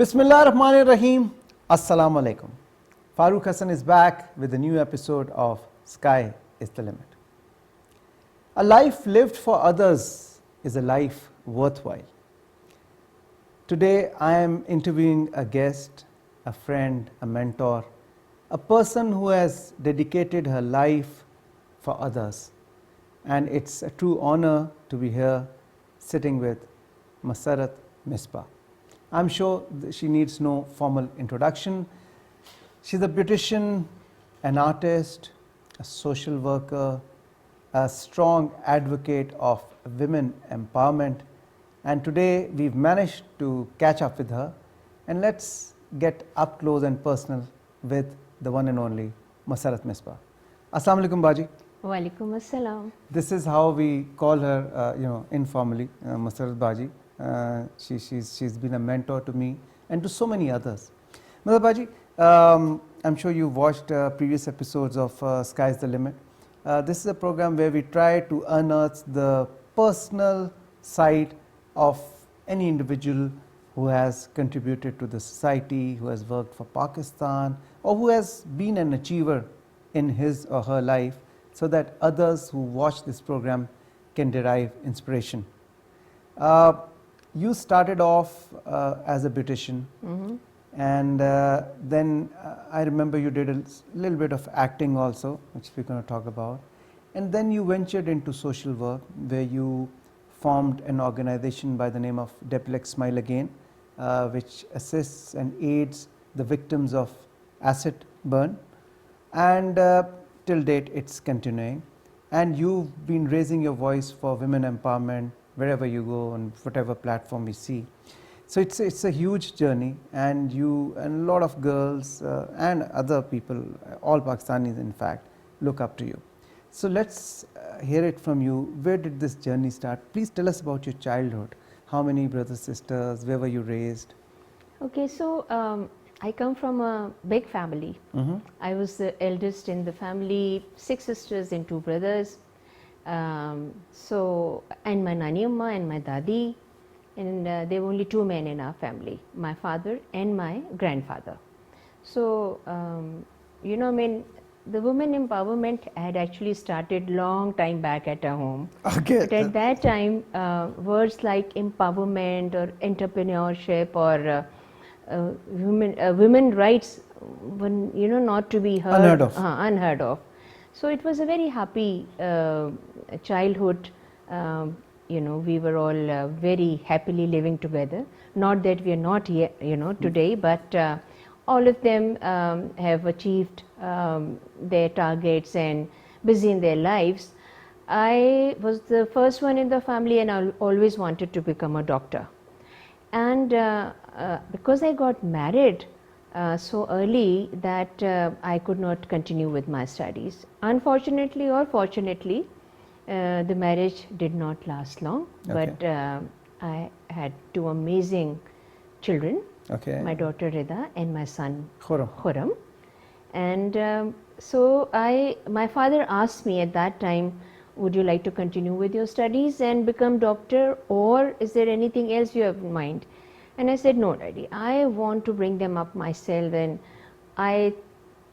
Bismillahirrahmanirrahim. Assalamu alaikum. FAROOQ HASAN is back with a new episode of Sky is the Limit. A life lived for others is a life worthwhile. Today I am interviewing a guest, a friend, a mentor, a person who has dedicated her life for others. And it's a true honor to be here sitting with Musarat Misbah. I'm sure she needs no formal introduction. She's a beautician, an artist, a social worker, a strong advocate of women empowerment. And today we've managed to catch up with her. And let's get up close and personal with the one and only Musarat Misbah. Assalamu alaikum, Baji. Walaikum assalam. This is how we call her, informally, Musarat Baji. She's been a mentor to me and to so many others. Musarat Baji, I'm sure you watched previous episodes of Sky's the Limit. This is a program where we try to unearth the personal side of any individual who has contributed to the society, who has worked for Pakistan, or who has been an achiever in his or her life, so that others who watch this program can derive inspiration. You started off as a beautician, and then I remember you did a little bit of acting also, which we're going to talk about. And then you ventured into social work, where you formed an organization by the name of Deplex Smile Again, which assists and aids the victims of acid burn. And till date it's continuing, and you've been raising your voice for women empowerment wherever you go on whatever platform you see. So it's a huge journey, and you and a lot of girls and other people, all Pakistanis in fact, look up to you. So let's hear it from you. Where did this journey start? Please tell us about your childhood. How many brothers, sisters? Where were you raised? Okay, so I come from a big family. I was the eldest in the family, 6 sisters and 2 brothers. And my Nani Amma and my Dadi, and there were only 2 men in our family, my father and my grandfather. So, the women empowerment had actually started long time back at our home. Okay. But at that time, words like empowerment or entrepreneurship or women rights were not to be heard, unheard of. So it was a very happy childhood. We were all very happily living together. Not that we are not here, today, but all of them have achieved their targets and busy in their lives. I was the first one in the family, and I always wanted to become a doctor. And because I got married so early that I could not continue with my studies. Unfortunately or fortunately, the marriage did not last long. Okay. But I had 2 amazing children. Okay. My daughter Rida and my son Khurram. And so my father asked me at that time, would you like to continue with your studies and become doctor, or is there anything else you have in mind? And I said, no, Daddy, I want to bring them up myself. And I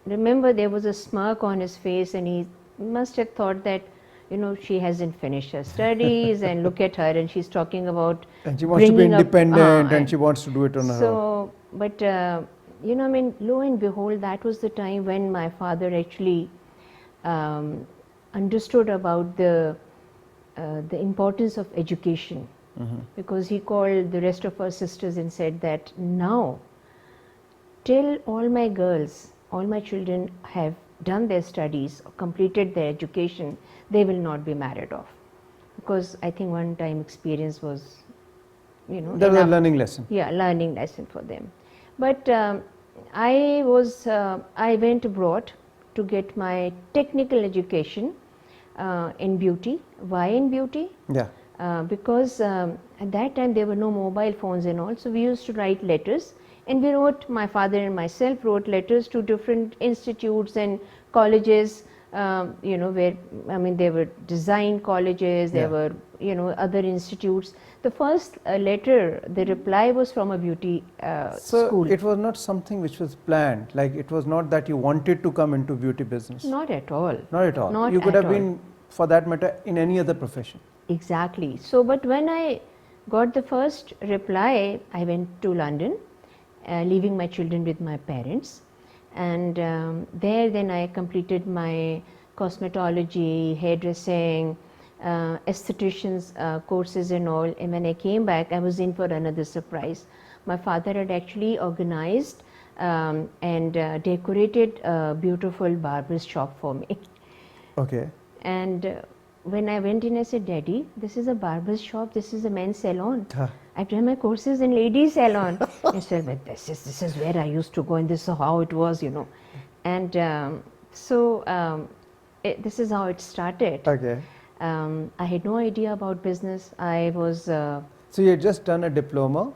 remember there was a smirk on his face, and he must have thought that, she hasn't finished her studies and look at her, and she's talking about and she wants to be independent and she wants to do it on her own. But, lo and behold, that was the time when my father actually understood about the importance of education. Because he called the rest of our sisters and said that now, till all my girls, all my children have done their studies, completed their education, they will not be married off. Because I think one time experience was, that was a learning lesson. Yeah, learning lesson for them. But I went abroad to get my technical education in beauty. Why in beauty? Yeah. Because at that time there were no mobile phones and all, so we used to write letters, and my father and myself wrote letters to different institutes and colleges you know, where, I mean, there were design colleges, there were, you know, other institutes. The first letter, the reply was from a beauty school. So it was not something which was planned, like it was not that you wanted to come into beauty business? Not at all. Not at all. Not you could at have all. been, for that matter, in any other profession. Exactly. So, but when I got the first reply, I went to London, leaving my children with my parents. And there then I completed my cosmetology, hairdressing, estheticians courses and all. And when I came back, I was in for another surprise. My father had actually organized and decorated a beautiful barber's shop for me. Okay. And when I went in, I said, Daddy, this is a barber's shop, this is a men's salon. I've done my courses in ladies' salon. I said, but this is where I used to go, and this is how it was, you know. And this is how it started. Okay. I had no idea about business. I was... so you had just done a diploma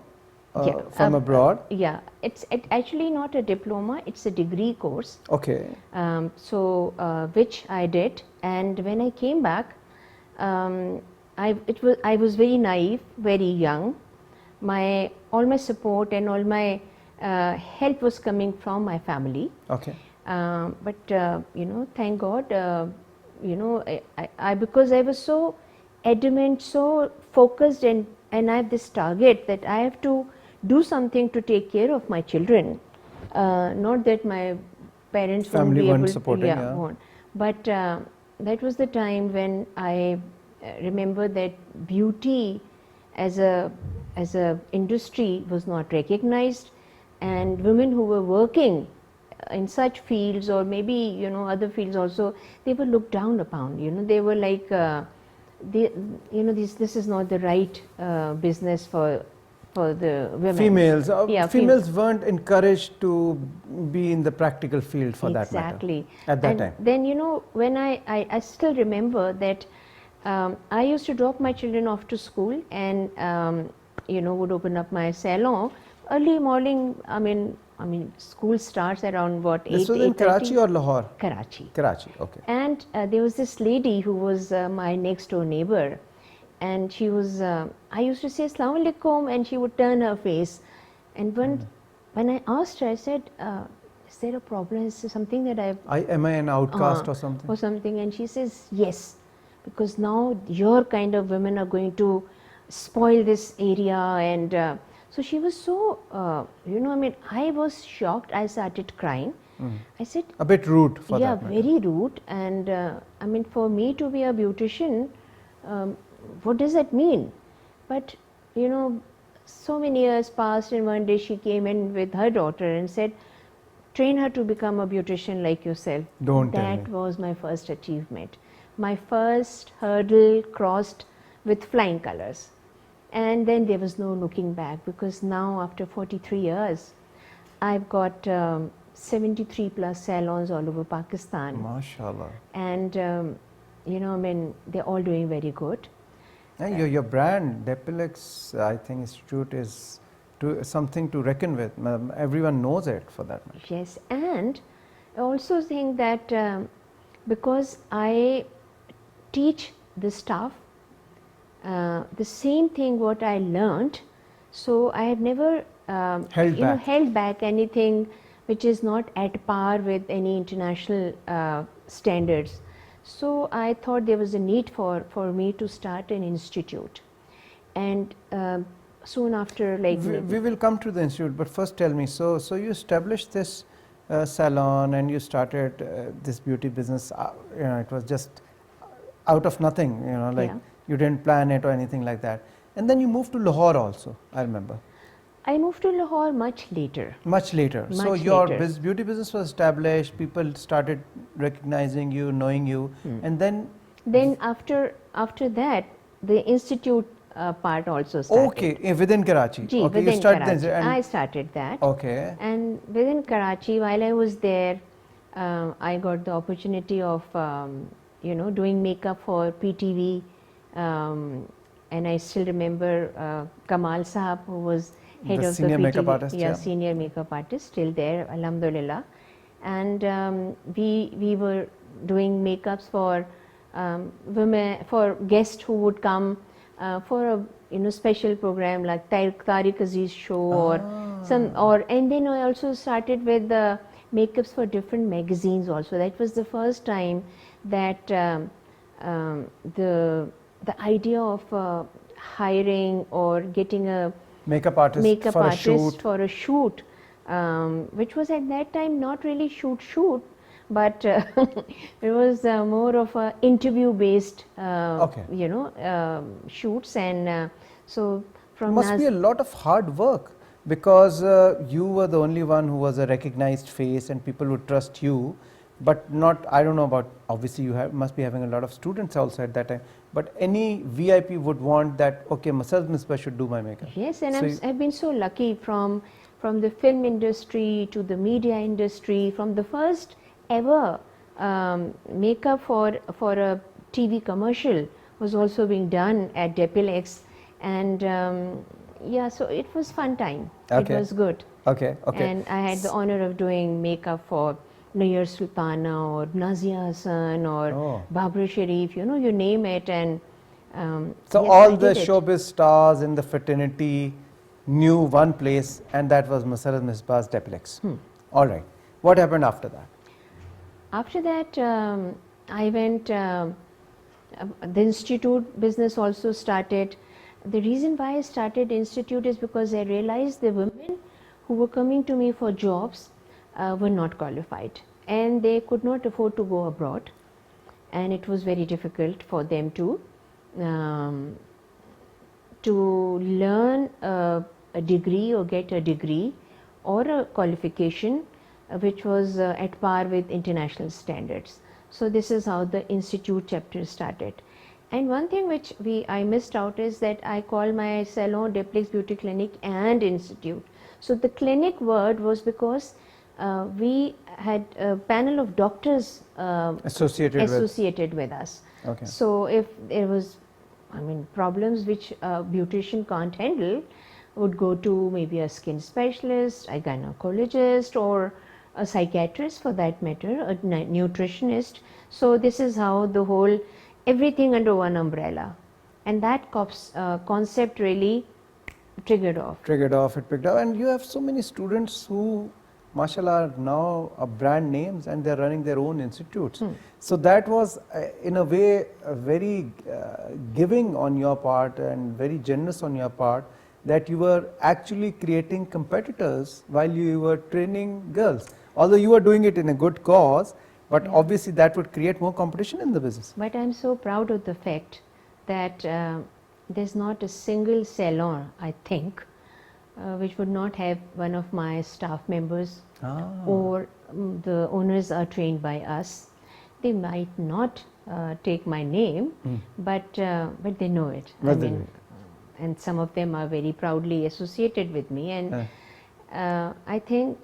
from abroad? Yeah, it's actually not a diploma, it's a degree course. Okay. Which I did, and when I came back, I was very naive, very young. All my support and all my help was coming from my family. Okay. But you know, thank God, you know, because I was so adamant, so focused, and I have this target that I have to do something to take care of my children. Not that my parents won't be able to, won't. But that was the time when I remember that beauty as a industry was not recognized, and women who were working in such fields, or maybe, you know, other fields also, they were looked down upon. You know, they were like, you know, this is not the right business for the women. Females. Females weren't encouraged to be in the practical field for that matter. Exactly. At that time. Then, you know, when I still remember that I used to drop my children off to school, and you know, would open up my salon early morning. I mean, school starts around what, 8:30? This was in Karachi or Lahore? Karachi. Karachi, okay. And there was this lady who was my next door neighbor, and she was, I used to say Assalamu alaikum, and she would turn her face. And when I asked her, I said, is there a problem? Is there something that am I an outcast or something? Or something. And she says, yes, because now your kind of women are going to spoil this area. And so she was so, you know, I mean, I was shocked. I started crying. I said, a bit rude for that. Yeah, very rude. And I mean, for me to be a beautician, what does that mean? But, you know, so many years passed, and one day she came in with her daughter and said, train her to become a beautician like yourself. Don't tell me. That was my first achievement. My first hurdle crossed with flying colors. And then there was no looking back, because now after 43 years, I've got 73 plus salons all over Pakistan. MashaAllah. And, you know, I mean, they're all doing very good. And your brand, Depilix, I think Institute, is something to reckon with. Everyone knows it for that matter. Yes, and I also think that because I teach the staff the same thing what I learned, so I have never held back anything which is not at par with any international standards. So I thought there was a need for me to start an institute. And soon after, like... We will come to the institute, but first tell me, so you established this salon, and you started this beauty business, you know, it was just out of nothing, you know, like you didn't plan it or anything like that. And then you moved to Lahore also, I remember. I moved to Lahore much later. Much later. So your beauty business was established, people started recognizing you, knowing you, and then... Then after that, the institute part also started. Okay, within Karachi. Okay, within you started Karachi. I started that. Okay. And within Karachi, while I was there, I got the opportunity of, you know, doing makeup for PTV. And I still remember Kamal Sahab, who was head of the senior PTV, makeup artist, senior makeup artist, still there, alhamdulillah. And we were doing makeups for women, for guests who would come for a special program like Tariq Aziz's show or and then I also started with the makeups for different magazines also. That was the first time that the idea of hiring or getting a makeup artist for a shoot, which was at that time not really shoot, but it was more of a interview based shoots, and so from must be a lot of hard work, because you were the only one who was a recognized face and people would trust you, but not, I don't know about, obviously you must be having a lot of students also at that time, but any VIP would want that, okay, Musarat Misbah should do my makeup. Yes, and so I've been so lucky from the film industry to the media industry, from the first ever makeup for a TV commercial was also being done at Depilex, and yeah, so it was fun time. Okay. It was good. Okay. And I had the honor of doing makeup for Nayar Sultana or Nazia Hassan or Babra Sharif, you name it, and so yes, all the showbiz stars in the fraternity knew one place, and that was Musarat Misbah's Depilex. All right. What happened after that? After that, I went, the institute business also started. The reason why I started institute is because I realized the women who were coming to me for jobs were not qualified, and they could not afford to go abroad, and it was very difficult for them to learn a degree or get a degree or a qualification which was at par with international standards. So this is how the institute chapter started. And one thing which I missed out is that I call my salon Depilex Beauty Clinic and Institute. So the clinic word was because we had a panel of doctors associated with us. Okay. So if there was, problems which a beautician can't handle, would go to maybe a skin specialist, a gynecologist, or a psychiatrist for that matter, a nutritionist. So this is how the whole, everything under one umbrella, and that concept really triggered off. It picked up, and you have so many students who, mashallah, are now brand names and they're running their own institutes. So that was in a way very giving on your part and very generous on your part, that you were actually creating competitors while you were training girls. Although you were doing it in a good cause, but obviously that would create more competition in the business. But I'm so proud of the fact that there's not a single salon, I think, which would not have one of my staff members or the owners are trained by us. They might not take my name, but they know it. And some of them are very proudly associated with me, and I think,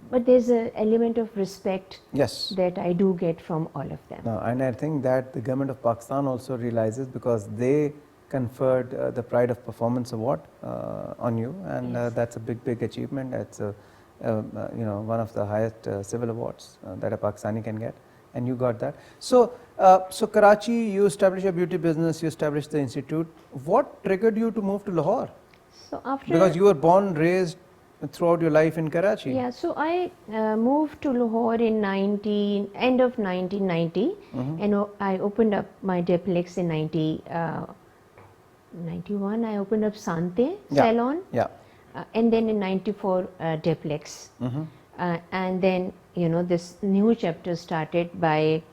but there's an element of respect that I do get from all of them. No, and I think that the government of Pakistan also realizes, because they conferred the Pride of Performance Award on you, and that's a big achievement. It's one of the highest civil awards that a Pakistani can get, and you got that. So Karachi, you established a beauty business, you established the institute. What triggered you to move to Lahore? So after, because you were born, raised throughout your life in Karachi. Yeah, so I moved to Lahore in end of 1990, and I opened up my Depilex in 91. I opened up Sante salon, and then in 94 Depilex, and then this new chapter started by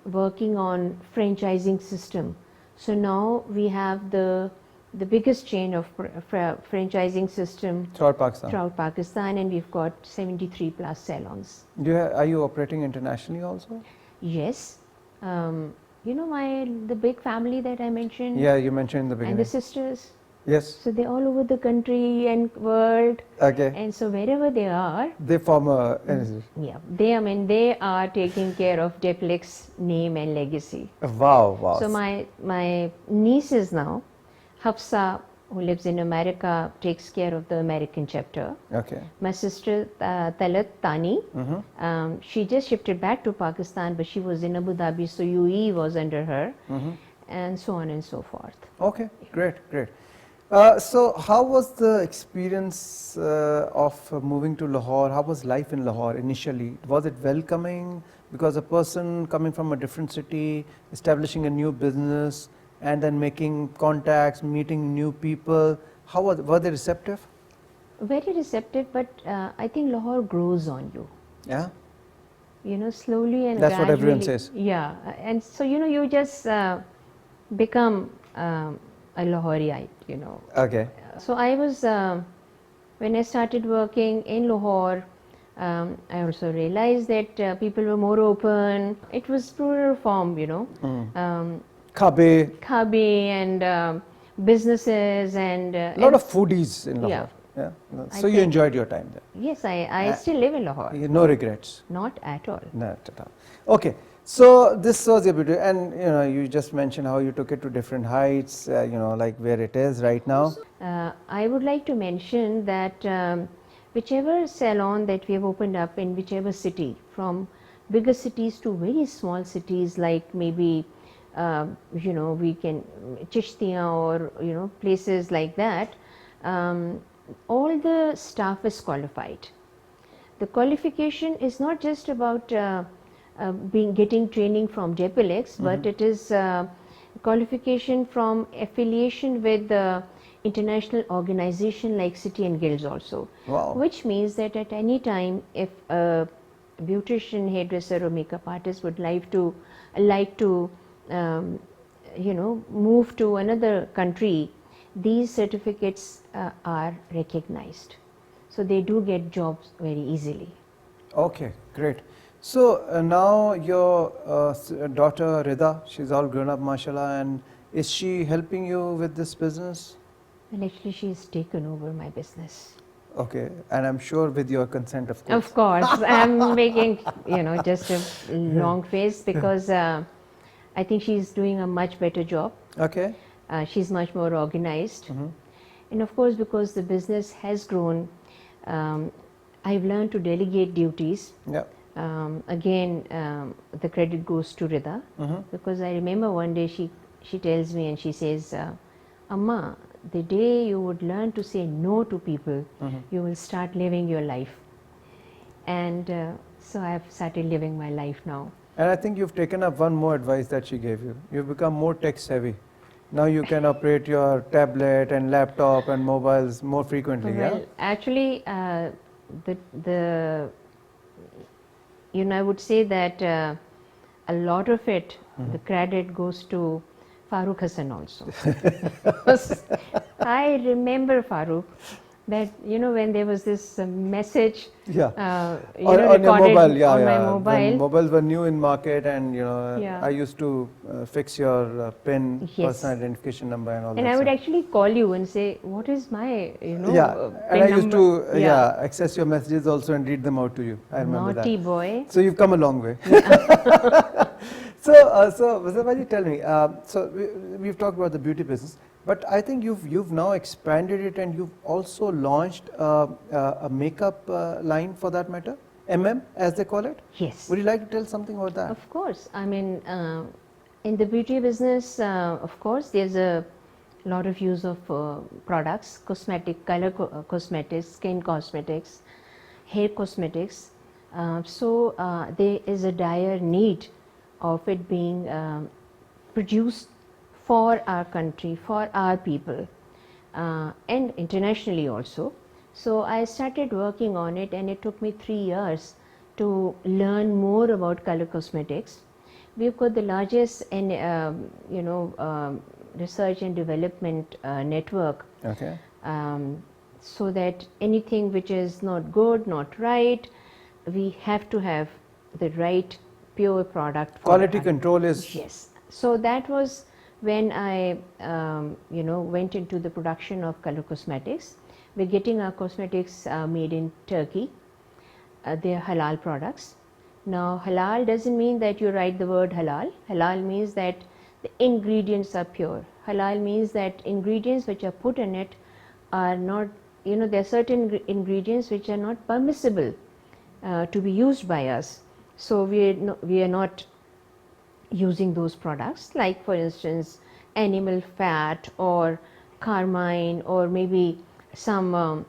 working on franchising system. So now we have the biggest chain of franchising system throughout Pakistan, and we've got 73 plus salons. Are you operating internationally also? Yes. The big family that I mentioned. Yeah, you mentioned in the beginning. And the sisters. Yes. So they're all over the country and world. Okay. And so wherever they are, they form a. They are taking care of Depilex name and legacy. Wow. So my nieces now, Hafsa who lives in America, takes care of the American chapter. Okay. My sister Talat Tani, she just shifted back to Pakistan, but she was in Abu Dhabi, so UAE was under her, and so on and so forth. Okay, great, great. So how was the experience of moving to Lahore? How was life in Lahore initially? Was it welcoming? Because a person coming from a different city, establishing a new business, and then making contacts, meeting new people, how were they receptive? Very receptive, but I think Lahore grows on you. Yeah. You know, slowly and that's gradually. What everyone says. Yeah, and so you know, you just become a Lahoriite, you know. Okay. So I was when I started working in Lahore, I also realized that people were more open. It was plural form, you know. Khabe and businesses and a lot of foodies in Lahore. Yeah. So you enjoyed your time there? Yes, I still live in Lahore. No regrets? Not at all. Not at all. Okay. So this was your beauty, and you know, you just mentioned how you took it to different heights, you know, like where it is right now. I would like to mention that whichever salon that we have opened up in whichever city, from bigger cities to very small cities, like maybe you know, we can Chishtiya or you know, places like that, all the staff is qualified. The qualification is not just about getting training from JPLX, but it is qualification from affiliation with the international organization like City and Guilds also. Wow. Which means that at any time, if a beautician, hairdresser or makeup artist would like to you know, move to another country, these certificates are recognized. So they do get jobs very easily. Okay, great. So now your daughter Rida, she's all grown up, mashallah, and is she helping you with this business? And actually she's taken over my business. Okay, and I'm sure with your consent, of course. Of course, I'm making, you know, just a long face because I think she's doing a much better job. Okay. She's much more organized. And of course, because the business has grown, I've learned to delegate duties. Yeah. Again, the credit goes to Rida, because I remember one day she tells me and she says, Amma, the day you would learn to say no to people, you will start living your life. And so I've started living my life now. And I think you've taken up one more advice that she gave you. You've become more tech savvy. Now you can operate your tablet and laptop and mobiles more frequently. Well, yeah? Actually, you know, I would say that a lot of it, the credit goes to FAROOQ HASAN also. I remember FAROOQ, that you know, when there was this message you know, on your mobile, on my mobile. When mobiles were new in market, and you know, I used to fix your PIN, personal identification number, and all that. And I would actually call you and say, what is my, you know, and PIN I used number? to access your messages also and read them out to you. I remember Naughty that. boy. So you've come a long way. So Musarat, tell me. So we've talked about the beauty business, but I think you've now expanded it, and you've also launched a makeup line, for that matter, as they call it. Yes. Would you like to tell something about that? Of course. I mean, in the beauty business, of course, there's a lot of use of products, cosmetic, color cosmetics, skin cosmetics, hair cosmetics. So there is a dire need of it being produced for our country, for our people, and internationally also. So I started working on it, and it took me 3 years to learn more about color cosmetics. We've got the largest you know, research and development network. Okay. So that anything which is not good, not right, we have to have the right pure product. Quality control is. Yes. So that was when I you know, went into the production of color cosmetics. We're getting our cosmetics made in Turkey. They're halal products. Now, halal doesn't mean that you write the word halal. Halal means that the ingredients are pure. halal means that ingredients which are put in it are not, there are certain ingredients which are not permissible to be used by us. So we are not using those products, like for instance animal fat or carmine or maybe some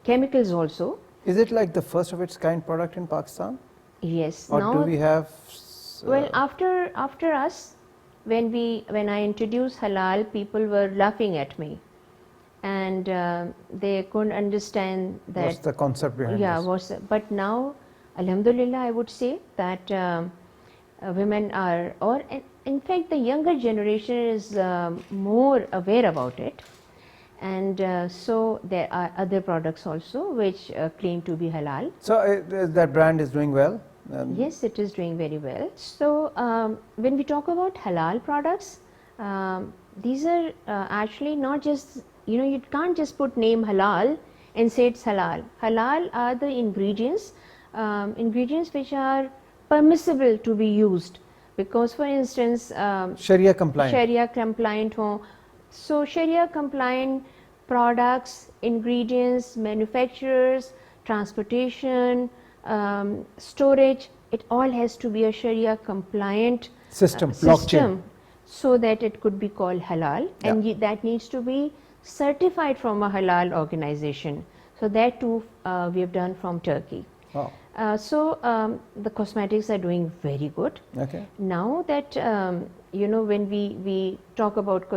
chemicals also. Is it like the first of its kind product in Pakistan? Yes. Or now, do we have? Well, after us, when I introduced halal, people were laughing at me, and they couldn't understand that. What's the concept behind this? But now, Alhamdulillah, I would say that women are, or in fact, the younger generation is more aware about it. And so there are other products also which claim to be halal. So that brand is doing well? Yes, it is doing very well. So when we talk about halal products, these are actually not just, you can't just put name halal and say it's halal. Halal are the ingredients which are permissible to be used, because for instance Sharia compliant ho. So Sharia compliant products, ingredients, manufacturers, transportation, storage, it all has to be a Sharia compliant system, so that it could be called halal, and that needs to be certified from a halal organization. So that too we have done from Turkey. Wow. So the cosmetics are doing very good. Okay. Now that when we talk about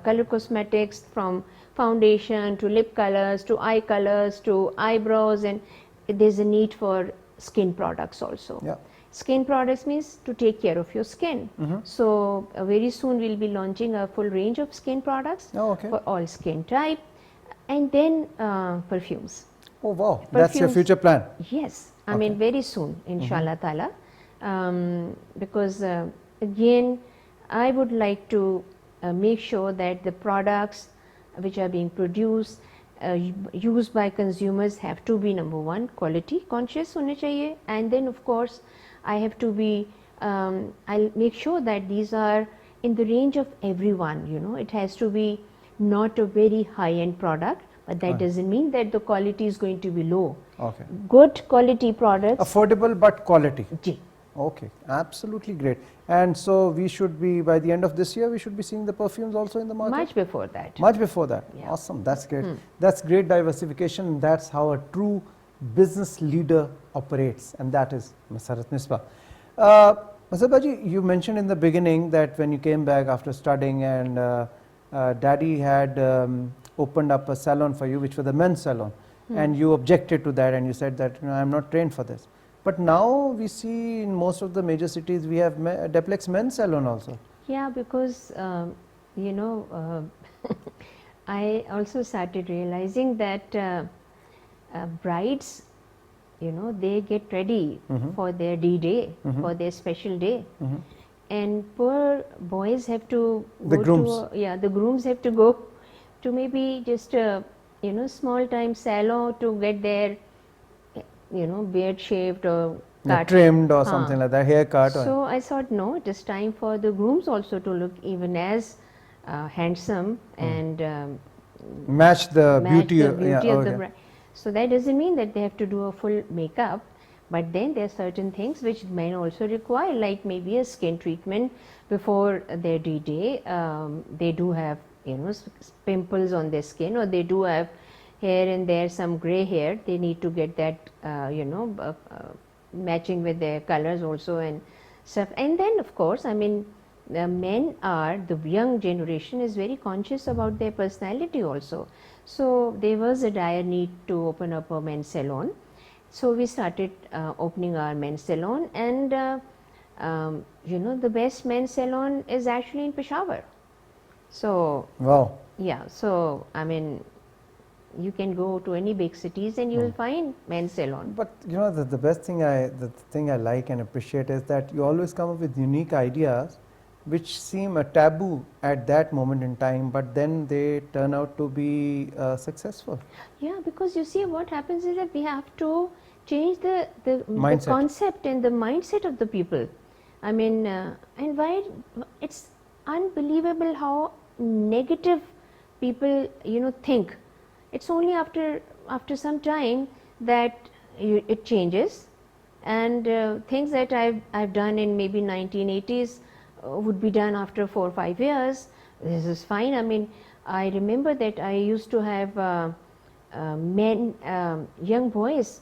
color cosmetics, from foundation to lip colors to eye colors to eyebrows, and there's a need for skin products also. Yeah. Skin products means to take care of your skin. So very soon we'll be launching a full range of skin products for all skin type, and then perfumes. Oh wow, that's your future plan? Yes, I mean very soon, inshallah ta'ala, because again I would like to make sure that the products which are being produced, used by consumers, have to be, number one, quality conscious hone chahiye, and then of course I have to be, I'll make sure that these are in the range of everyone. It has to be not a very high-end product, but that doesn't mean that the quality is going to be low. Okay. Good quality products. Affordable but quality. Ji. Okay, absolutely great. And so we should be, by the end of this year, we should be seeing the perfumes also in the market? Much before that. Much before that. Yeah. Awesome, that's great. That's great diversification. That's how a true business leader operates, and that is Musarat Misbah. Musarat ji, you mentioned in the beginning that when you came back after studying, and daddy had opened up a salon for you, which was the men's salon, and you objected to that, and you said that I'm not trained for this. But now we see in most of the major cities we have duplex men's salon also. Yeah, because I also started realizing that brides, they get ready for their D-Day, for their special day, and poor boys have to the grooms. The grooms have to go to maybe just a small time salon to get their beard shaved or cut, trimmed or something like that, haircut. So I thought, no, it is time for the grooms also to look even as handsome and match the beauty of the bride. So that doesn't mean that they have to do a full makeup, but then there are certain things which men also require, like maybe a skin treatment before their D-Day. They do have pimples on their skin, or they do have here and there some gray hair. They need to get that matching with their colors also and stuff. And then of course, I mean, the young generation is very conscious about their personality also. So there was a dire need to open up a men's salon. So we started opening our men's salon, and the best men's salon is actually in Peshawar. So wow. Yeah, so I mean, you can go to any big cities and you will find men's salon. But the best thing the thing I like and appreciate is that you always come up with unique ideas which seem a taboo at that moment in time, but then they turn out to be successful. Yeah, because you see, what happens is that we have to change the mindset. concept and the mindset of the people. I mean, and why it's unbelievable how negative people, think. It's only after some time that it changes, and things that I've done in maybe 1980s would be done after 4 or 5 years. This is fine. I mean, I remember that I used to have men, young boys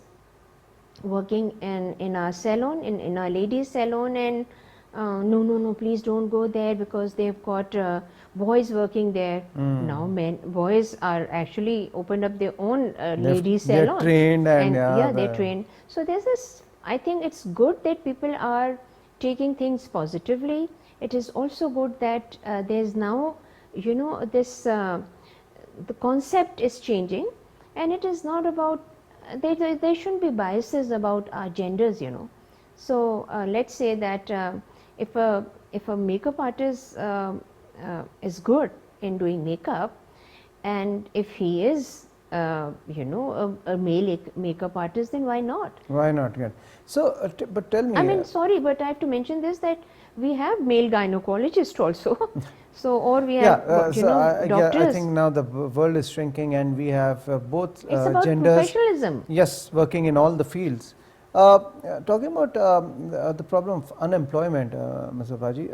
working in our salon, in our ladies salon, and no, please don't go there because they've got boys working there. Now boys are actually opened up their own ladies salon. They're trained and they're trained. So there's this, I think it's good that people are taking things positively. It is also good that there's now, this the concept is changing, and it is not about, there shouldn't be biases about our genders, So let's say that if a makeup artist is good in doing makeup, and if he is a male makeup artist, then why not? Why not? Yeah. So, but tell me. I mean, sorry, but I have to mention this, that we have male gynecologists also. So, or we have, doctors. I think now the world is shrinking, and we have both it's about genders. Professionalism. Yes, working in all the fields. Talking about the problem of unemployment, Mr. Baji,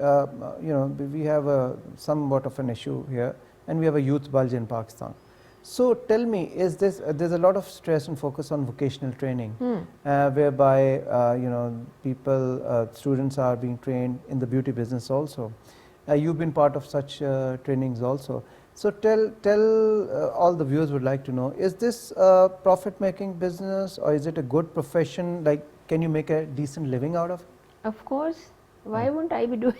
we have somewhat of an issue here, and we have a youth bulge in Pakistan. So tell me, is this there's a lot of stress and focus on vocational training, whereby students are being trained in the beauty business also. You've been part of such trainings also. So tell all the viewers would like to know, is this a profit-making business, or is it a good profession? Like, can you make a decent living out of it? Of course. Why wouldn't I be doing?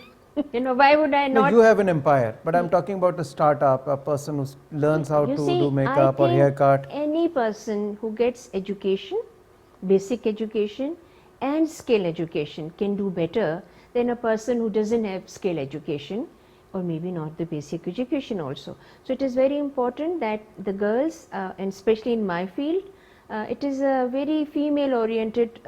Why would I not? No, you have an empire, but I'm talking about a startup, a person who learns how to do makeup or haircut. Any person who gets education, basic education and skill education can do better than a person who doesn't have skill education, or maybe not the basic education also. So it is very important that the girls, and especially in my field, it is a very female oriented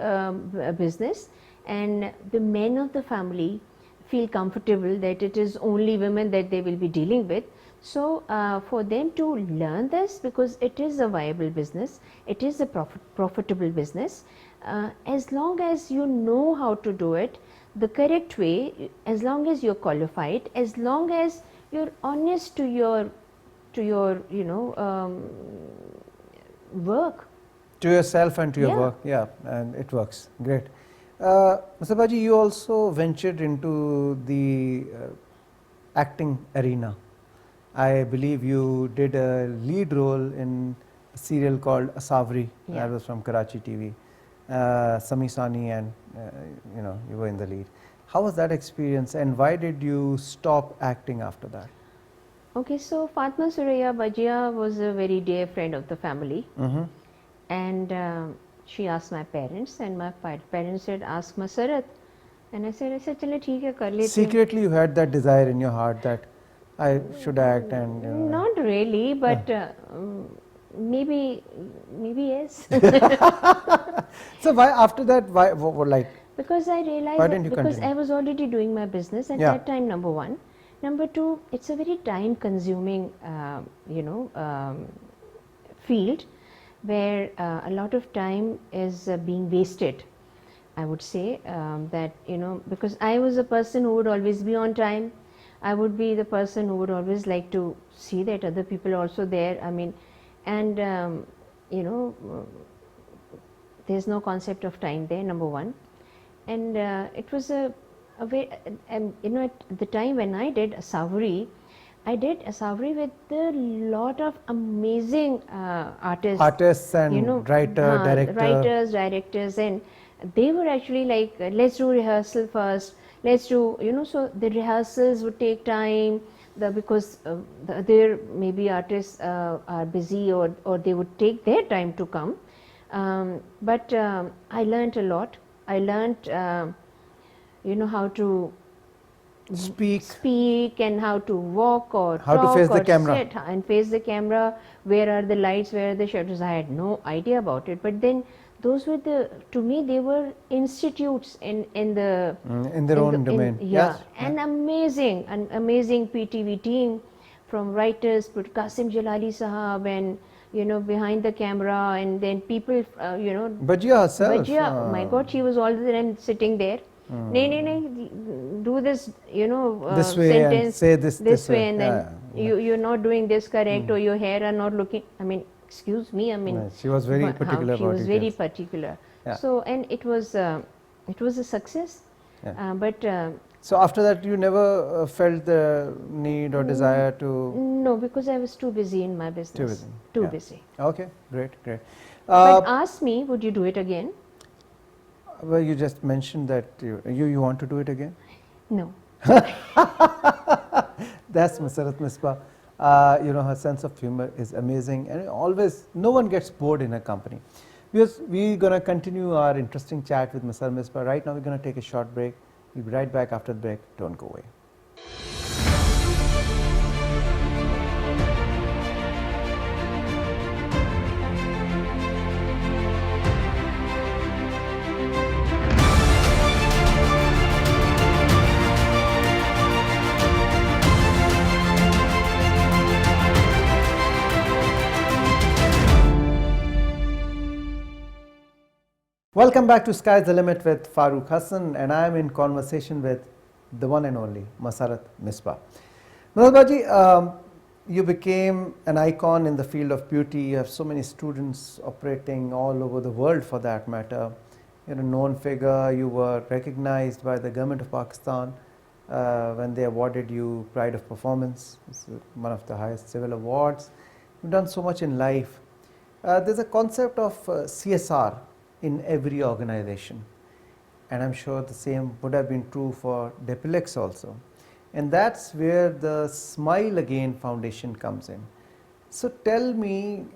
business, and the men of the family feel comfortable that it is only women that they will be dealing with. So for them to learn this, because it is a viable business, it is a profitable business, as long as you know how to do it the correct way, as long as you're qualified, as long as you're honest to your work. To yourself and to your work, and it works. Great. Mr. Baji, you also ventured into the acting arena. I believe you did a lead role in a serial called Asavri, that was from Karachi TV. Sami Sani, and you were in the lead. How was that experience, and why did you stop acting after that? Okay, so Fatma Suraya Bajia was a very dear friend of the family, and she asked my parents, and my parents said, ask Musarat. And I said, chalo theek hai, kar lete. Secretly you had that desire in your heart that I should act, and not really, but maybe yes. So why after that, why like? Because I realized because I was already doing my business at that time, number one. Number two, it's a very time consuming field where a lot of time is being wasted. I would say that, because I was a person who would always be on time. I would be the person who would always like to see that other people are also there. I mean, and there's no concept of time there, number one. And it was a way, at the time when I did Asavri, with a lot of amazing artists and writers, directors, and they were actually like, let's do rehearsal first, let's do, so the rehearsals would take time, because the other maybe artists are busy, or they would take their time to come. But I learned a lot. I learned, how to speak and how to walk or how talk to face or the camera. sit and face the camera. Where are the lights? Where are the shutters? I had no idea about it. But then those were to me, they were institutes in their own domain. Yes. An amazing PTV team, from writers, Qasim Jalali Sahab, and behind the camera, and then people, Bajia herself. Bajia, my God, she was all the time sitting there. No, do this, this way sentence, and say this way, and then you're not doing this correct, or your hair are not looking. I mean, excuse me. I mean, she was very particular. She was very particular. So, and it was a success. So after that, you never felt the need or desire to? No, because I was too busy in my business. Too busy. Okay, great. But ask me, would you do it again? Well, you just mentioned that you want to do it again. No. That's Musarat Misbah. Her sense of humor is amazing, and always no one gets bored in her company. We're going to continue our interesting chat with Musarat Misbah. Right now, we're going to take a short break. We'll be right back after the break. Don't go away. Welcome back to Sky's the Limit with FAROOQ Hassan, and I am in conversation with the one and only Musarat Misbah. Musarat, you became an icon in the field of beauty. You have so many students operating all over the world, for that matter. You're a known figure. You were recognized by the government of Pakistan when they awarded you Pride of Performance. It's one of the highest civil awards. You've done so much in life. There's a concept of CSR in every organization, and I'm sure the same would have been true for Depilix also, and that's where the Smile Again Foundation comes in. So tell me,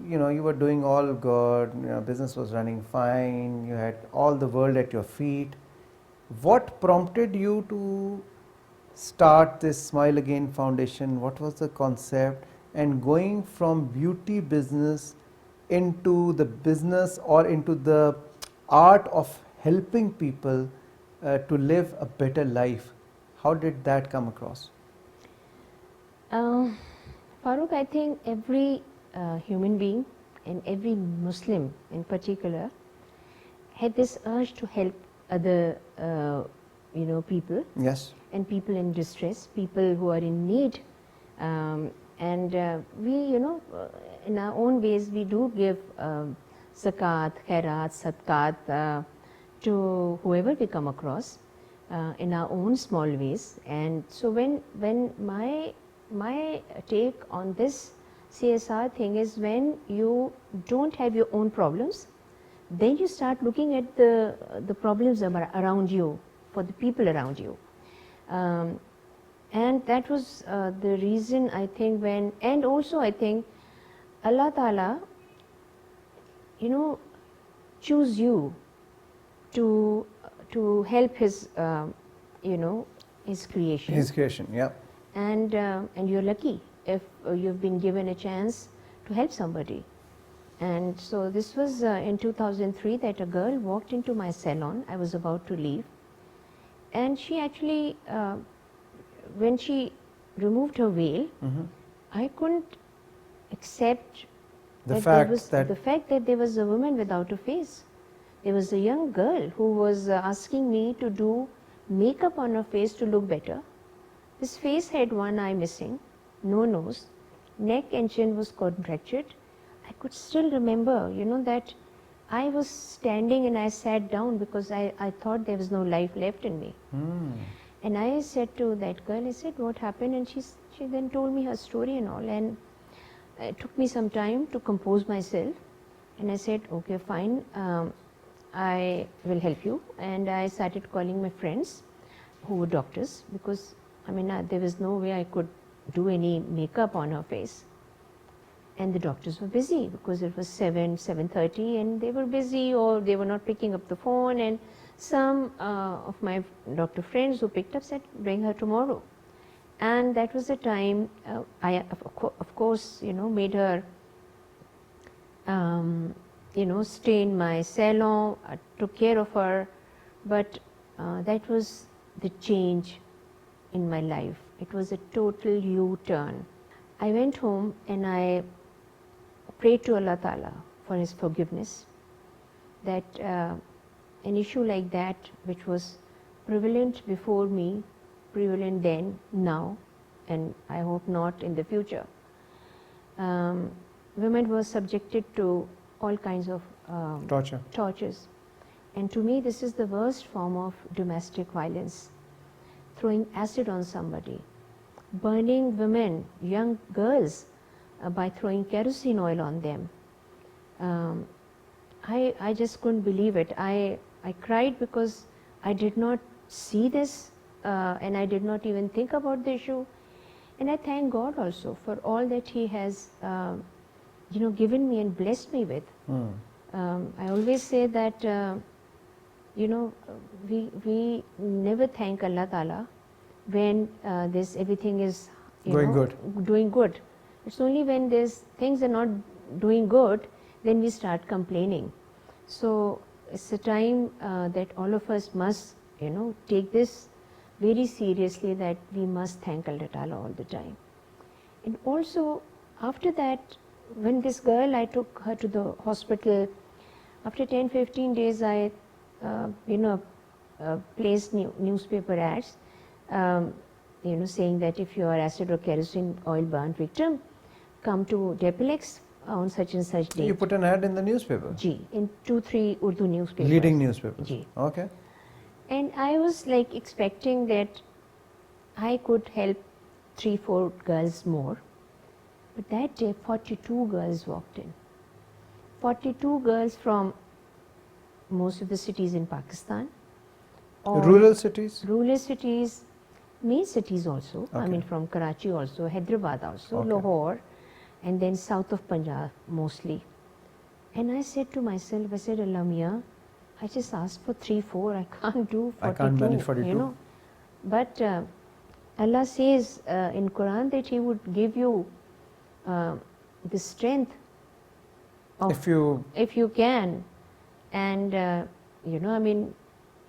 you were doing all good, business was running fine, you had all the world at your feet. What prompted you to start this Smile Again Foundation? What was the concept? And going from beauty business into the business or into the art of helping people to live a better life, how did that come across? FAROOQ, I think every human being, and every Muslim in particular, had this urge to help other people. Yes. And people in distress, people who are in need. And we, in our own ways, we do give zakat, khairat, sadqat to whoever we come across in our own small ways. And so when my take on this CSR thing is, when you don't have your own problems, then you start looking at the problems around you, for the people around you. And that was the reason, I think, and also I think Allah Ta'ala, choose you to help His, His creation. His creation, yeah. And you're lucky if you've been given a chance to help somebody. And so this was in 2003 that a girl walked into my salon. I was about to leave, and she actually, when she removed her veil, I couldn't accept the fact that there was a woman without a face. There was a young girl who was asking me to do makeup on her face to look better. This face had one eye missing, no nose, neck and chin was contracted. I could still remember, that I was standing and I sat down because I thought there was no life left in me. And I said to that girl, I said, what happened? And she then told me her story and all. And it took me some time to compose myself. And I said, okay, fine, I will help you. And I started calling my friends who were doctors, because there was no way I could do any makeup on her face. And the doctors were busy because it was 7:30 and they were busy, or they were not picking up the phone. And some of my doctor friends who picked up said, bring her tomorrow. And that was the time I, of course, made her stay in my salon, I took care of her, but that was the change in my life. It was a total U-turn. I went home and I prayed to Allah Ta'ala for His forgiveness, that an issue like that, which was prevalent before me, prevalent then, now, and I hope not in the future, women were subjected to all kinds of tortures. And to me, this is the worst form of domestic violence. Throwing acid on somebody, burning women, young girls, by throwing kerosene oil on them. I just couldn't believe it. I cried because I did not see this, and I did not even think about the issue. And I thank God also for all that He has given me and blessed me with. I always say that we never thank Allah Ta'ala when everything is doing good. It's only when things are not doing good, then we start complaining. So it's a time that all of us must take this very seriously, that we must thank Allah Ta'ala all the time. And also after that, when this girl, I took her to the hospital. After 10-15 days, I placed newspaper ads, saying that if you are acid or kerosene oil burnt victim, come to Deplex on such and such date. You put an ad in the newspaper? Ji, in 2-3 Urdu newspapers. Leading newspapers? Ji. Okay. And I was like expecting that I could help 3-4 girls more. But that day, 42 girls walked in. 42 girls from most of the cities in Pakistan. Rural cities? Rural cities, main cities also. Okay. I mean, from Karachi also, Hyderabad also, Okay. Lahore, and then south of Punjab mostly. And I said to myself, I said, Allah Mia, I just asked for 3-4, I can't do 42. I can't manage 42. But Allah says in Quran that He would give you the strength of, if you can. And I mean,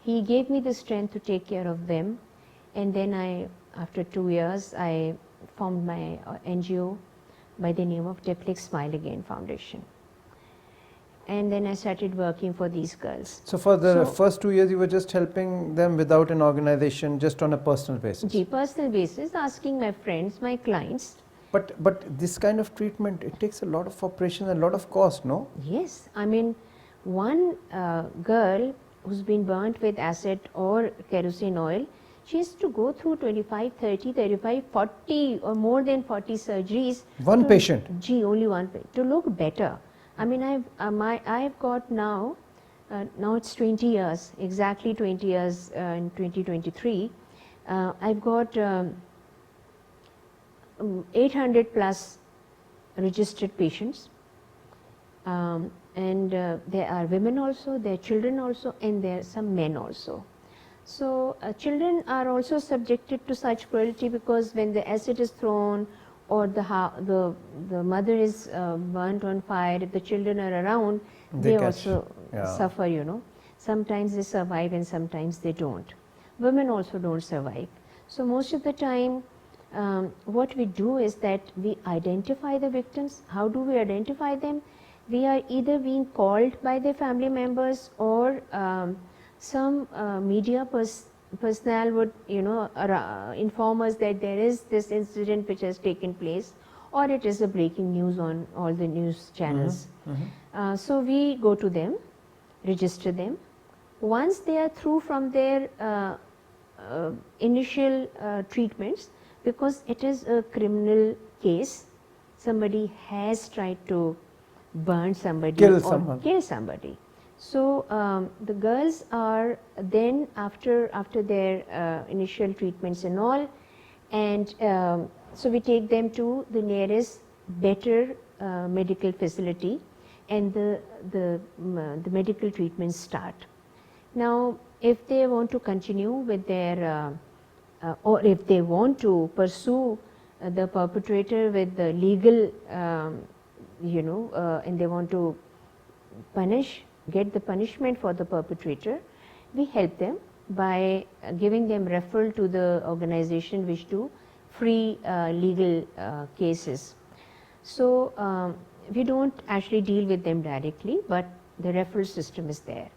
He gave me the strength to take care of them. And then after 2 years, I formed my NGO by the name of Deplex Smile Again Foundation. And then I started working for these girls. So for the first 2 years, you were just helping them without an organization, just on a personal basis? Ji, personal basis, asking my friends, my clients. But this kind of treatment, it takes a lot of operation and a lot of cost, no? Yes. I mean, one girl who's been burnt with acid or kerosene oil, she has to go through 25, 30, 35, 40 or more than 40 surgeries. One patient? Ji, only one patient. To look better. I mean, I've got now it's 20 years, exactly 20 years in 2023. I've got 800 plus registered patients. And there are women also, there are children also, and there are some men also. So children are also subjected to such cruelty, because when the acid is thrown or the mother is burnt on fire, if the children are around, they also suffer, Sometimes they survive and sometimes they don't. Women also don't survive. So most of the time, what we do is that we identify the victims. How do we identify them? We are either being called by their family members, or some media personnel would inform us that there is this incident which has taken place, or it is a breaking news on all the news channels. So we go to them, register them. Once they are through from their initial treatments, because it is a criminal case, somebody has tried to burn somebody, kill somebody. So the girls are then, after their initial treatments and all, and so we take them to the nearest better medical facility, and the medical treatments start. Now, if they want to continue with their or if they want to pursue the perpetrator with the legal and they want to get the punishment for the perpetrator, we help them by giving them referral to the organization which do free legal cases. So we don't actually deal with them directly, but the referral system is there.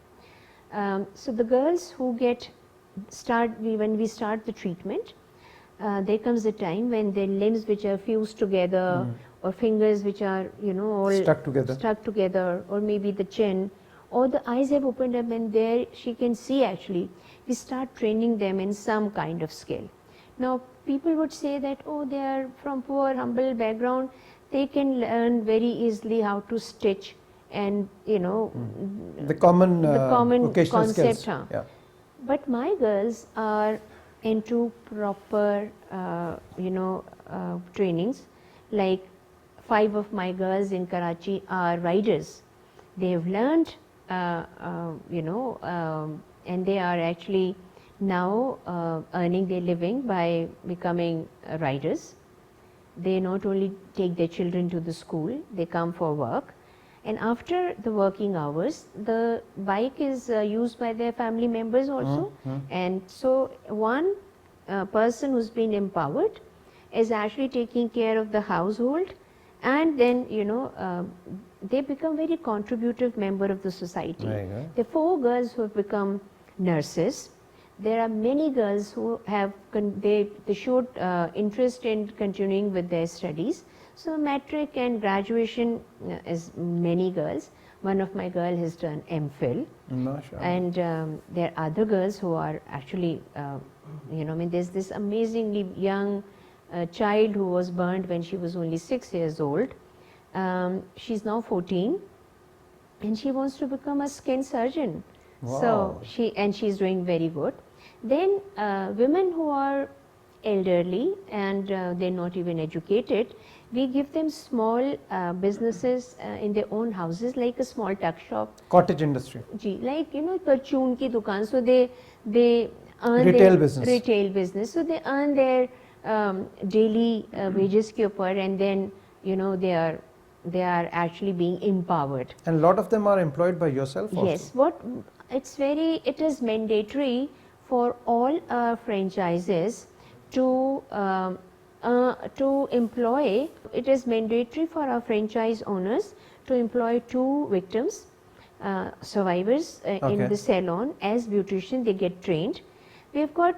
So the girls who when we start the treatment, there comes a time when their limbs which are fused together, or fingers which are all stuck together, or maybe the chin, or the eyes have opened up and there she can see actually. We start training them in some kind of skill. Now people would say that, oh, they are from poor, humble background, they can learn very easily how to stitch and the common concept. Skills. Yeah. But my girls are into proper trainings. Like 5 of my girls in Karachi are riders. They have learned and they are actually now earning their living by becoming riders. They not only take their children to the school, they come for work, and after the working hours, the bike is used by their family members also. And so one person who's been empowered is actually taking care of the household, and then they become very contributive member of the society. There are 4 girls who have become nurses. There are many girls who have they showed interest in continuing with their studies. So matric and graduation is many girls. One of my girls has done MPhil, and there are other girls who are actually there's this amazingly young child who was burned when she was only 6 years old. She's now 14 and she wants to become a skin surgeon. Wow. So she's doing very good. Then women who are elderly and they're not even educated, we give them small businesses in their own houses, like a small tuck shop. Cottage industry. Like perchun ki dukaan. So they earn retail business. So they earn their daily wages ke upar, and then they are actually being empowered. And a lot of them are employed by yourself also. Yes. It is mandatory for all franchises to employ. It is mandatory for our franchise owners to employ 2 victims, survivors in the salon as beautician. They get trained. We have got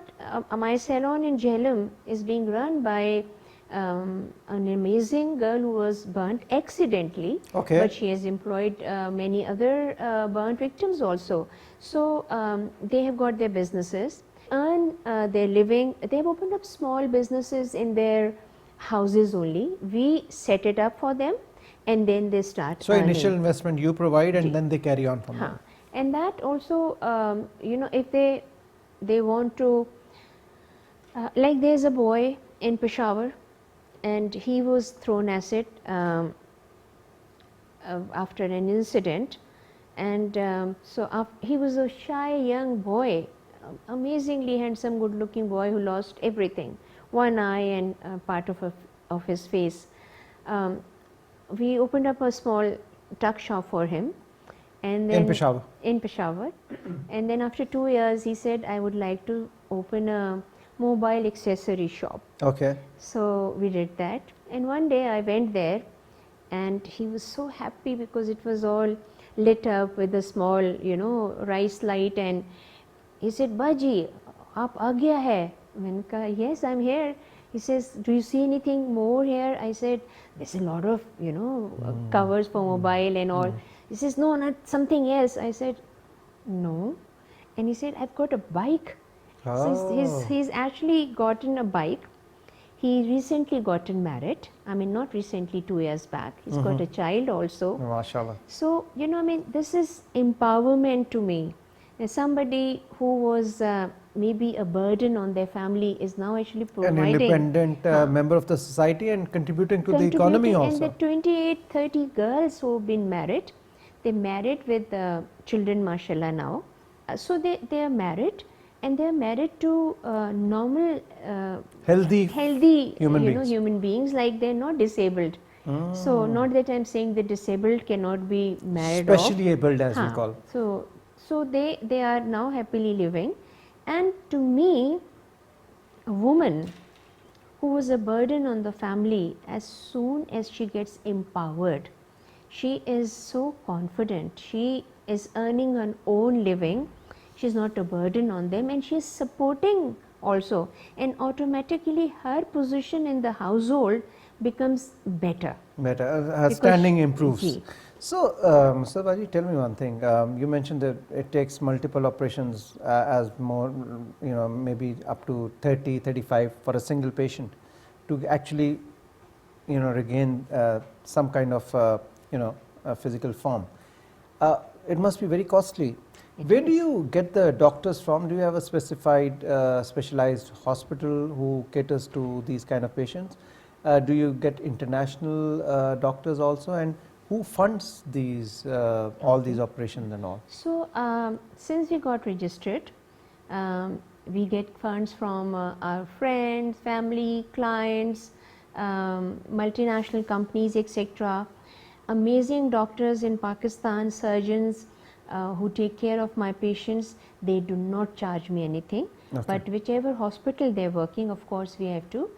my salon in Jhelum is being run by an amazing girl who was burnt accidentally, but she has employed many other burnt victims also. So they have got their businesses, earn their living. They have opened up small businesses in their houses only. We set it up for them, and then they start. So initial investment you provide, and then they carry on from there. And that also, if they want to, like there's a boy in Peshawar, and he was thrown acid after an incident, and he was a shy young boy, amazingly handsome, good looking boy who lost everything, one eye and part of his face. We opened up a small tuck shop for him, and then in Peshawar and then after 2 years he said, I would like to open a mobile accessory shop. So we did that, and one day I went there and he was so happy because it was all lit up with a small rice light, and he said, Baji, aap aa gaya hai? Maine kaha, yes, I'm here. He says, do you see anything more here? I said, there's a lot of covers for mobile and all. He says, no, not something else. I said, no. And he said, I've got a bike. So he's actually gotten a bike. He recently gotten married. I mean, not recently, 2 years back. He's got a child also. MashaAllah. So, this is empowerment to me. And somebody who was maybe a burden on their family is now actually providing. An independent member of the society and contributing to the economy also. And the 28, 30 girls who have been married, they married with children, mashallah, now. So they are married, and they are married to normal, healthy human beings. Like they're not disabled So not that I'm saying the disabled cannot be married Specially abled, as we call. So they are now happily living, and to me, a woman who was a burden on the family, as soon as she gets empowered, she is so confident, she is earning her own living, she is not a burden on them, and she is supporting also, and automatically her position in the household becomes better. Her standing improves. So, Mr. Baji, tell me one thing. You mentioned that it takes multiple operations as more, maybe up to 30, 35 for a single patient to actually, regain some kind of, physical form. It must be very costly. Where do you get the doctors from? Do you have a specialized hospital who caters to these kind of patients? Do you get international doctors also, and who funds these all these operations and all? So since we got registered, we get funds from our friends, family, clients, multinational companies, etc. Amazing doctors in Pakistan, surgeons who take care of my patients. They do not charge me anything, but whichever hospital they're working, of course we have to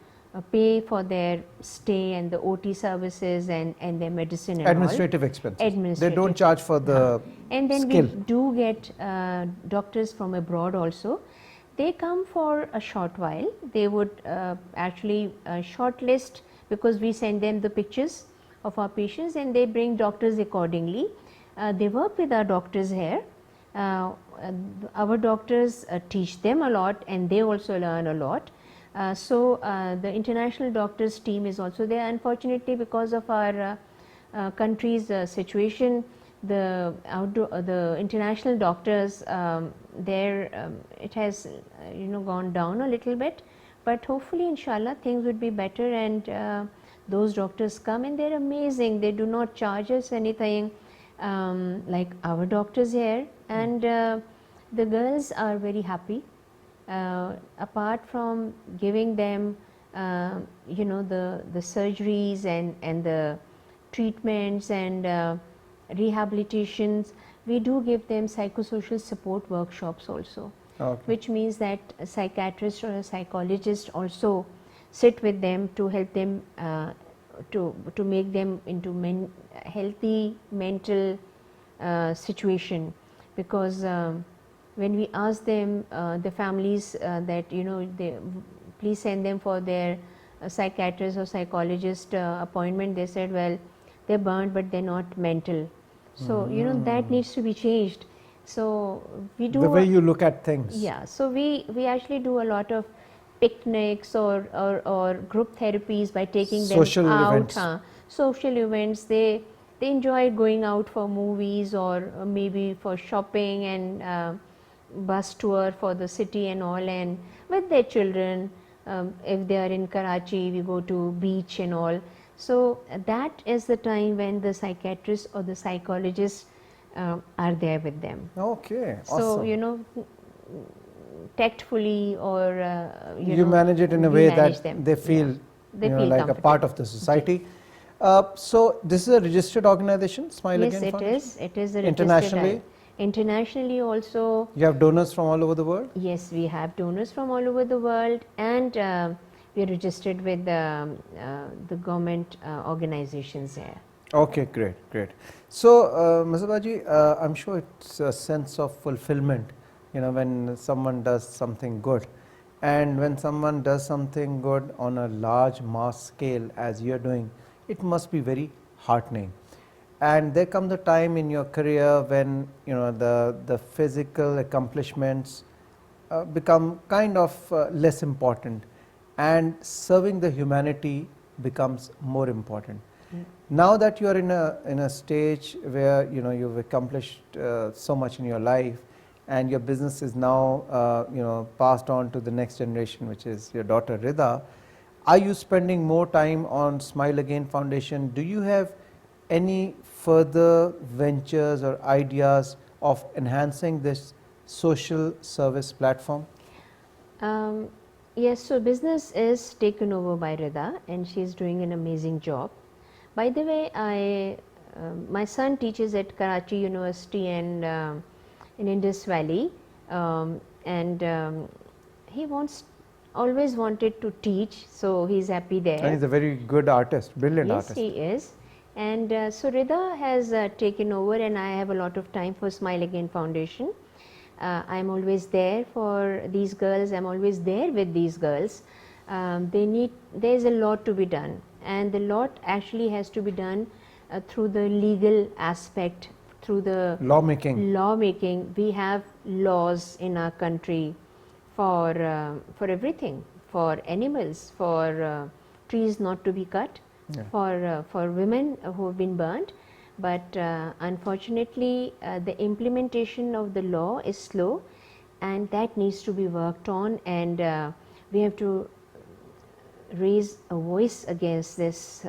pay for their stay and the OT services and their medicine and administrative expenses. They don't charge for the and then skill. We do get doctors from abroad also. They come for a short while. They would actually shortlist, because we send them the pictures of our patients and they bring doctors accordingly. They work with our doctors here. Our doctors teach them a lot and they also learn a lot. So the international doctors team is also there. Unfortunately, because of our country's situation, the international doctors there it has gone down a little bit, but hopefully inshallah things would be better, and those doctors come and they're amazing. They do not charge us anything like our doctors here, and the girls are very happy. Apart from giving them the surgeries and the treatments and rehabilitations, we do give them psychosocial support workshops also, which means that a psychiatrist or a psychologist also sit with them to help them to make them into healthy mental situation, because when we ask them, the families that they please send them for their psychiatrist or psychologist appointment, they said, well, they're burnt but they're not mental. So that needs to be changed. So we do the way you look at things. Yeah, so we actually do a lot of picnics or group therapies by taking social them out. Events. Social events. They enjoy going out for movies or maybe for shopping and bus tour for the city and all, and with their children. If they are in Karachi, we go to beach and all. So that is the time when the psychiatrist or the psychologist are there with them. Okay, awesome. So tactfully or you manage it in a way that they feel like a part of the society. So this is a registered organization, Smile Again Foundation? Yes, it is a registered. Internationally also. You have donors from all over the world? Yes, we have donors from all over the world, and we are registered with the government organizations here. Okay, great. So, Mr. Baji, I'm sure it's a sense of fulfillment, when someone does something good. And when someone does something good on a large mass scale, as you're doing, it must be very heartening. And there comes a time in your career when the physical accomplishments become kind of less important, and serving the humanity becomes more important. Now that you are in a stage where you've accomplished so much in your life, and your business is now passed on to the next generation, which is your daughter Rida, are you spending more time on Smile Again Foundation? Do you have any further ventures or ideas of enhancing this social service platform? Yes, so business is taken over by Rida and she is doing an amazing job. By the way, my son teaches at Karachi University and in Indus Valley, and he always wanted to teach, so he's happy there. And he's a very good artist, brilliant artist. Yes, he is. And so Rida has taken over, and I have a lot of time for Smile Again Foundation. I'm always there for these girls. I'm always there with these girls. There's a lot to be done, and the lot actually has to be done through the legal aspect, through the lawmaking. We have laws in our country for everything, for animals, for trees not to be cut, for women who have been burnt. But unfortunately, the implementation of the law is slow, and that needs to be worked on, and we have to raise a voice against this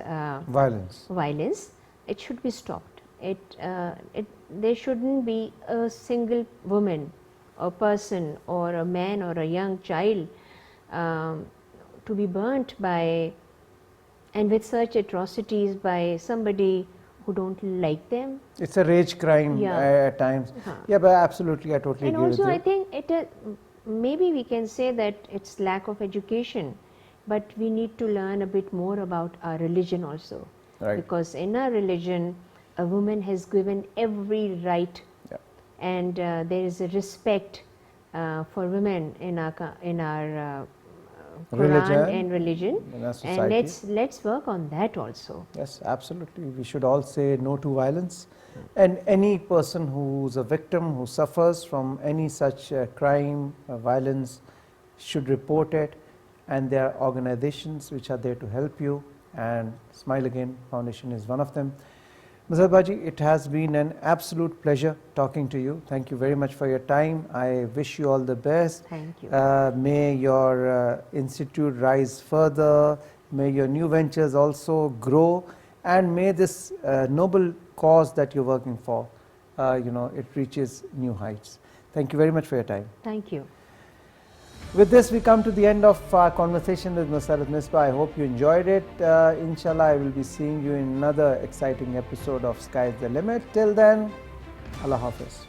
violence. It should be stopped. There shouldn't be a single woman or person or a man or a young child to be burnt by, and with such atrocities, by somebody who don't like them. It's a rage crime at times. Yeah, but absolutely, I totally agree with you. And also, I think maybe we can say that it's lack of education, but we need to learn a bit more about our religion also. Right. Because in our religion, a woman has given every right, and there is a respect for women in our Quran and religion, and let's work on that also. Yes, absolutely. We should all say no to violence, and any person who's a victim, who suffers from any such crime, violence, should report it, and there are organizations which are there to help you, and Smile Again Foundation is one of them. Musarat Baji, it has been an absolute pleasure talking to you. Thank you very much for your time. I wish you all the best. Thank you. May your institute rise further. May your new ventures also grow, and may this noble cause that you're working for, it reaches new heights. Thank you very much for your time. Thank you. With this, we come to the end of our conversation with Musarat Misbah. I hope you enjoyed it. Inshallah, I will be seeing you in another exciting episode of Sky is the Limit. Till then, Allah Hafiz.